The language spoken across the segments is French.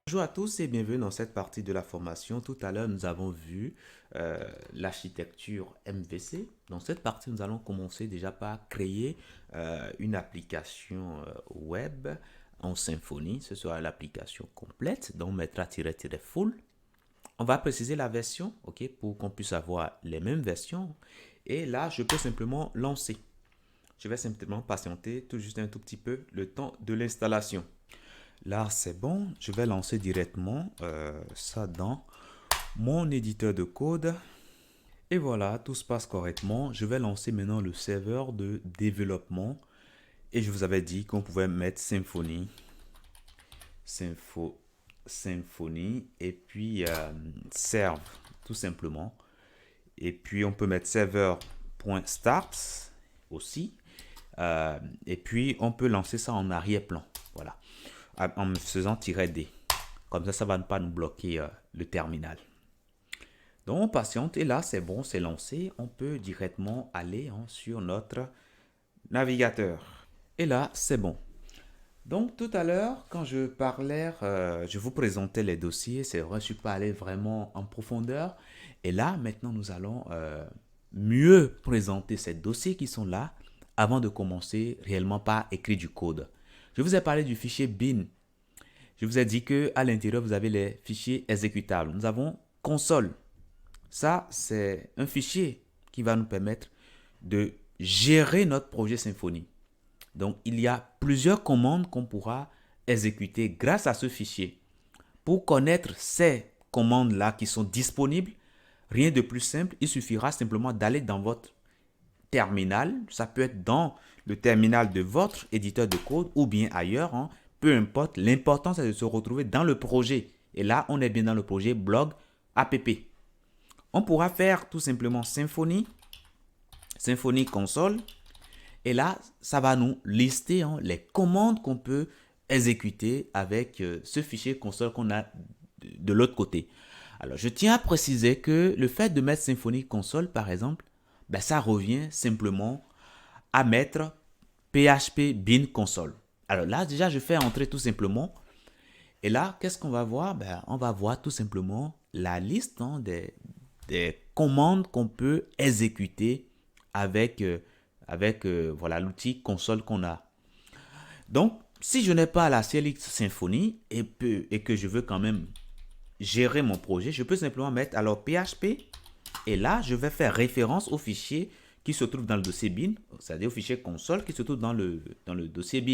Bonjour à tous et bienvenue dans cette partie de la formation. Tout à l'heure, nous avons vu l'architecture MVC. Dans cette partie, nous allons commencer déjà par créer une application web en Symfony. Ce sera l'application complète, donc on mettra -full. On va préciser la version, ok, pour qu'on puisse avoir les mêmes versions. Et là, je peux simplement lancer. Je vais simplement patienter tout juste un tout petit peu le temps de l'installation. Là, c'est bon. Je vais lancer directement ça dans mon éditeur de code. Et voilà, tout se passe correctement. Je vais lancer maintenant le serveur de développement. Et je vous avais dit qu'on pouvait mettre Symfony. Symfony. Et puis serve, tout simplement. Et puis on peut mettre server.start aussi. Et puis on peut lancer ça en arrière-plan. Voilà. En faisant -D. Comme ça ne va pas nous bloquer le terminal. Donc on patiente et là c'est bon, c'est lancé. On peut directement aller sur notre navigateur. Et là c'est bon. Donc tout à l'heure quand je parlais, je vous présentais les dossiers. C'est vrai, je ne suis pas allé vraiment en profondeur. Et là maintenant nous allons mieux présenter ces dossiers qui sont là avant de commencer réellement par écrire du code. Je vous ai parlé du fichier bin. Je vous ai dit qu'à l'intérieur, vous avez les fichiers exécutables. Nous avons console. Ça, c'est un fichier qui va nous permettre de gérer notre projet Symfony. Donc, il y a plusieurs commandes qu'on pourra exécuter grâce à ce fichier. Pour connaître ces commandes-là qui sont disponibles, rien de plus simple, il suffira simplement d'aller dans votre terminal. Ça peut être dans le terminal de votre éditeur de code ou bien ailleurs. Peu importe, l'important c'est de se retrouver dans le projet. Et là, on est bien dans le projet blog app. On pourra faire tout simplement Symfony console. Et là, ça va nous lister les commandes qu'on peut exécuter avec ce fichier console qu'on a de l'autre côté. Alors, je tiens à préciser que le fait de mettre Symfony console, par exemple, ça revient simplement à mettre PHP bin console. Alors là, déjà, je fais entrer tout simplement. Et là, qu'est-ce qu'on va voir? On va voir tout simplement la liste des commandes qu'on peut exécuter avec, voilà, l'outil console qu'on a. Donc, si je n'ai pas la CLX Symfony et que je veux quand même gérer mon projet, je peux simplement mettre alors PHP. Et là, je vais faire référence au fichier qui se trouve dans le dossier bin, c'est-à-dire au fichier console qui se trouve dans le dossier bin.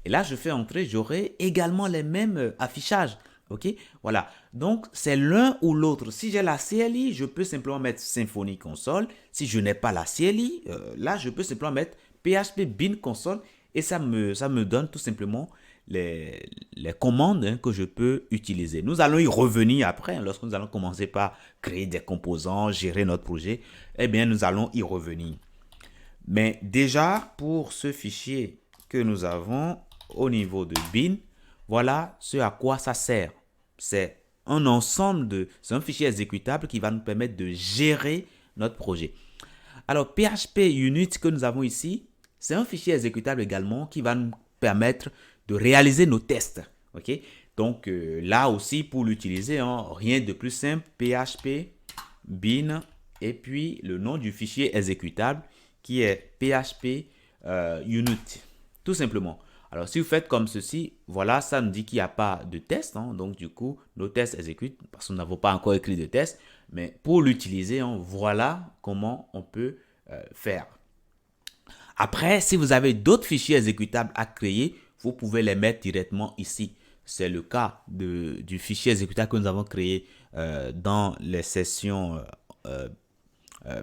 Et là, je fais entrer, j'aurai également les mêmes affichages. Ok, voilà. Donc, c'est l'un ou l'autre. Si j'ai la CLI, je peux simplement mettre Symfony console. Si je n'ai pas la CLI, là, je peux simplement mettre PHP bin console. Et ça me donne tout simplement les commandes que je peux utiliser. Nous allons y revenir après, lorsque nous allons commencer par créer des composants, gérer notre projet. Eh bien, nous allons y revenir. Mais déjà, pour ce fichier que nous avons au niveau de bin, voilà ce à quoi ça sert. C'est un ensemble c'est un fichier exécutable qui va nous permettre de gérer notre projet. Alors, PHP Unit que nous avons ici, c'est un fichier exécutable également qui va nous permettre de réaliser nos tests. Ok, donc là aussi pour l'utiliser, rien de plus simple, PHP bin et puis le nom du fichier exécutable qui est PHP Unit, tout simplement. Alors si vous faites comme ceci, voilà, ça nous dit qu'il n'y a pas de test, donc du coup nos tests exécutent parce que nous n'avons pas encore écrit de test, mais pour l'utiliser, voilà comment on peut faire. Après, si vous avez d'autres fichiers exécutables à créer, vous pouvez les mettre directement ici. C'est le cas du fichier exécutable que nous avons créé dans les sessions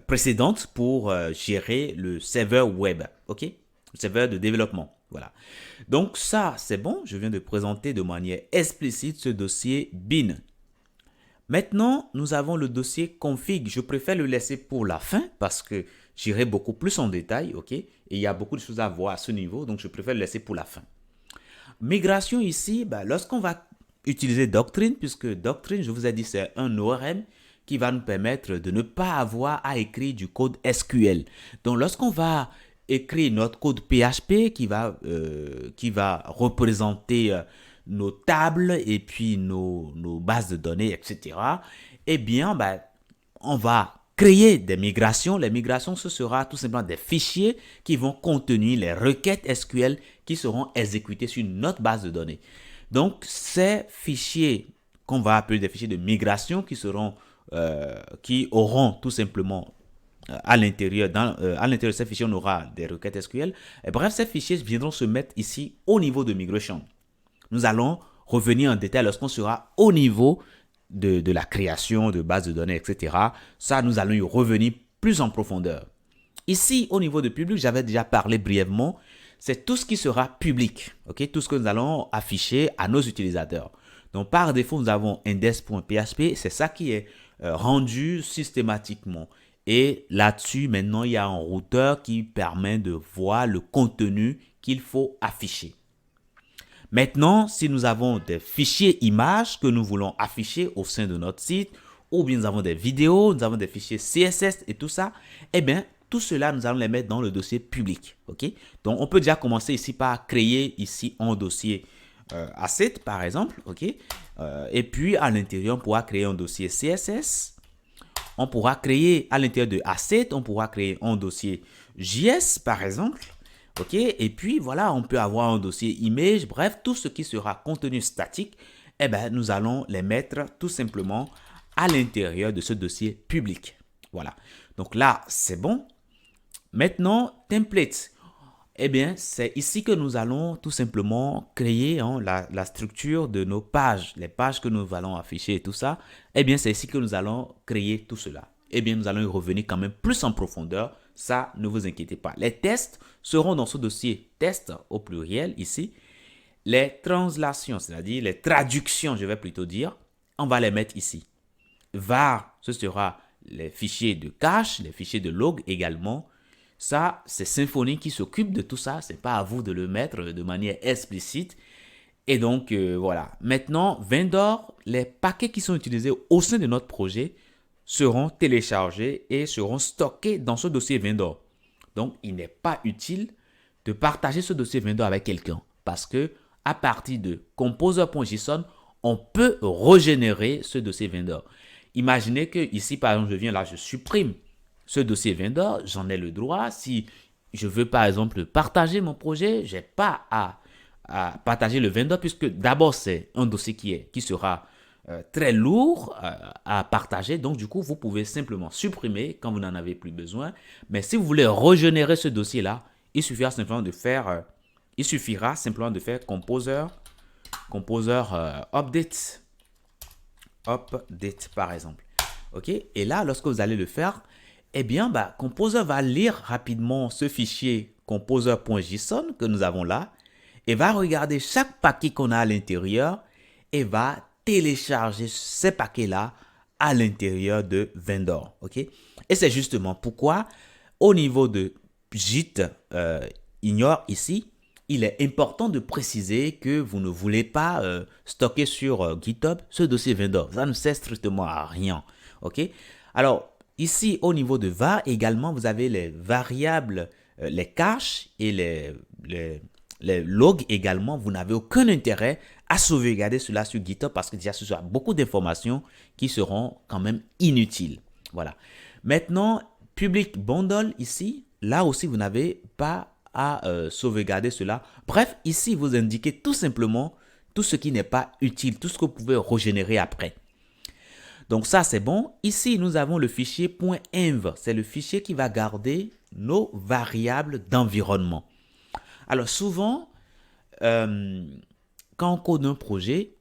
précédentes pour gérer le serveur web, ok? Le serveur de développement, voilà. Donc ça, c'est bon. Je viens de présenter de manière explicite ce dossier bin. Maintenant, nous avons le dossier config. Je préfère le laisser pour la fin parce que j'irai beaucoup plus en détail, ok? Et il y a beaucoup de choses à voir à ce niveau, donc je préfère le laisser pour la fin. Migration ici, lorsqu'on va utiliser Doctrine, puisque Doctrine, je vous ai dit, c'est un ORM qui va nous permettre de ne pas avoir à écrire du code SQL. Donc, lorsqu'on va écrire notre code PHP qui va représenter nos tables et puis nos bases de données, etc., eh bien, on va créer des migrations. Les migrations, ce sera tout simplement des fichiers qui vont contenir les requêtes SQL qui seront exécutées sur notre base de données. Donc, ces fichiers qu'on va appeler des fichiers de migration qui auront tout simplement à l'intérieur de ces fichiers, on aura des requêtes SQL. Et bref, ces fichiers viendront se mettre ici au niveau de migration. Nous allons revenir en détail lorsqu'on sera au niveau de la création de bases de données, etc. Ça, nous allons y revenir plus en profondeur. Ici, au niveau de public, j'avais déjà parlé brièvement. C'est tout ce qui sera public, ok? Tout ce que nous allons afficher à nos utilisateurs. Donc, par défaut, nous avons index.php. C'est ça qui est rendu systématiquement. Et là-dessus, maintenant, il y a un routeur qui permet de voir le contenu qu'il faut afficher. Maintenant, si nous avons des fichiers images que nous voulons afficher au sein de notre site, ou bien nous avons des vidéos, nous avons des fichiers CSS et tout ça, eh bien, tout cela, nous allons les mettre dans le dossier public. Ok? Donc, on peut déjà commencer ici par créer ici un dossier asset, par exemple. Ok? Et puis, à l'intérieur, on pourra créer un dossier CSS. On pourra créer à l'intérieur de asset, on pourra créer un dossier JS, par exemple. Ok, et puis voilà, on peut avoir un dossier image, bref, tout ce qui sera contenu statique, eh ben, nous allons les mettre tout simplement à l'intérieur de ce dossier public. Voilà, donc là, c'est bon. Maintenant, template. Eh bien, c'est ici que nous allons tout simplement créer la structure de nos pages, les pages que nous allons afficher et tout ça. Eh bien, c'est ici que nous allons créer tout cela. Eh bien, nous allons y revenir quand même plus en profondeur. Ça, ne vous inquiétez pas. Les tests seront dans ce dossier test au pluriel ici. Les translations, c'est-à-dire les traductions, je vais plutôt dire, on va les mettre ici. var, ce sera les fichiers de cache, les fichiers de log également. Ça, c'est Symfony qui s'occupe de tout ça. Ce n'est pas à vous de le mettre de manière explicite. Et donc, voilà. Maintenant, vendor, les paquets qui sont utilisés au sein de notre projet seront téléchargés et seront stockés dans ce dossier vendor. Donc, il n'est pas utile de partager ce dossier vendor avec quelqu'un parce que à partir de composer.json, on peut régénérer ce dossier vendor. Imaginez que ici, par exemple, je viens là, je supprime ce dossier vendor, j'en ai le droit. Si je veux, par exemple, partager mon projet, je n'ai pas à partager le vendor puisque d'abord, c'est un dossier qui sera très lourd à partager. Donc, du coup, vous pouvez simplement supprimer quand vous n'en avez plus besoin. Mais si vous voulez régénérer ce dossier-là, il suffira simplement de faire composer update par exemple. OK? Et là, lorsque vous allez le faire, eh bien, Composer va lire rapidement ce fichier composer.json que nous avons là et va regarder chaque paquet qu'on a à l'intérieur et va télécharger ces paquets-là à l'intérieur de vendor. OK? Et c'est justement pourquoi, au niveau de Git ignore ici, il est important de préciser que vous ne voulez pas stocker sur GitHub ce dossier vendor. Ça ne sert strictement à rien. OK? Alors, ici, au niveau de var, également, vous avez les variables, les caches et les logs également. Vous n'avez aucun intérêt à sauvegarder cela sur GitHub parce que déjà, ce sera beaucoup d'informations qui seront quand même inutiles. Voilà. Maintenant, public bundle ici, là aussi, vous n'avez pas à sauvegarder cela. Bref, ici, vous indiquez tout simplement tout ce qui n'est pas utile, tout ce que vous pouvez régénérer après. Donc ça, c'est bon. Ici, nous avons le fichier .env. C'est le fichier qui va garder nos variables d'environnement. Alors souvent, quand on code un projet,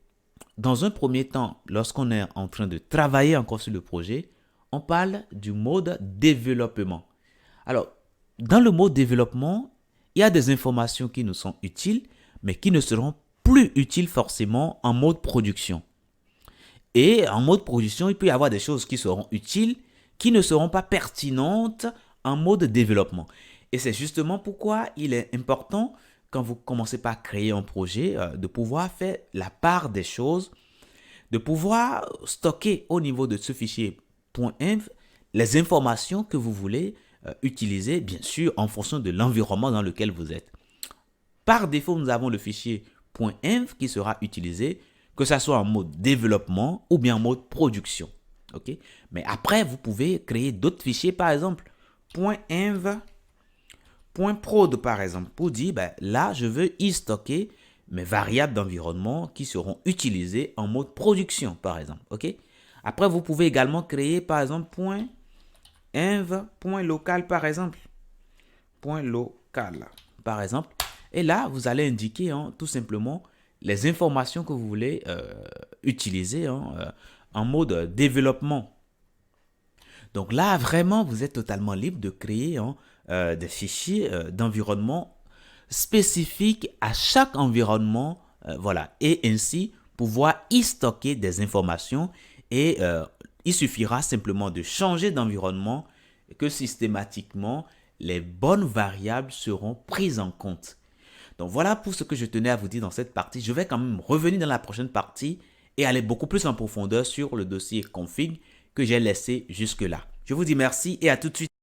dans un premier temps, lorsqu'on est en train de travailler encore sur le projet, on parle du mode développement. Alors, dans le mode développement, il y a des informations qui nous sont utiles, mais qui ne seront plus utiles forcément en mode production. Et en mode production, il peut y avoir des choses qui seront utiles, qui ne seront pas pertinentes en mode développement. Et c'est justement pourquoi il est important, quand vous commencez par créer un projet, de pouvoir faire la part des choses, de pouvoir stocker au niveau de ce fichier .env les informations que vous voulez utiliser, bien sûr, en fonction de l'environnement dans lequel vous êtes. Par défaut, nous avons le fichier .env qui sera utilisé, que ce soit en mode développement ou bien en mode production. Ok? Mais après, vous pouvez créer d'autres fichiers, par exemple, .env, .prod, par exemple, pour dire, ben, là, je veux y stocker mes variables d'environnement qui seront utilisées en mode production, par exemple. Ok? Après, vous pouvez également créer, par exemple, .env, .local, par exemple. .local, par exemple. Et là, vous allez indiquer tout simplement les informations que vous voulez utiliser en mode développement. Donc là, vraiment, vous êtes totalement libre de créer des fichiers d'environnement spécifiques à chaque environnement. Voilà. Et ainsi, pouvoir y stocker des informations. Et il suffira simplement de changer d'environnement que systématiquement, les bonnes variables seront prises en compte. Donc voilà pour ce que je tenais à vous dire dans cette partie. Je vais quand même revenir dans la prochaine partie et aller beaucoup plus en profondeur sur le dossier config que j'ai laissé jusque-là. Je vous dis merci et à tout de suite.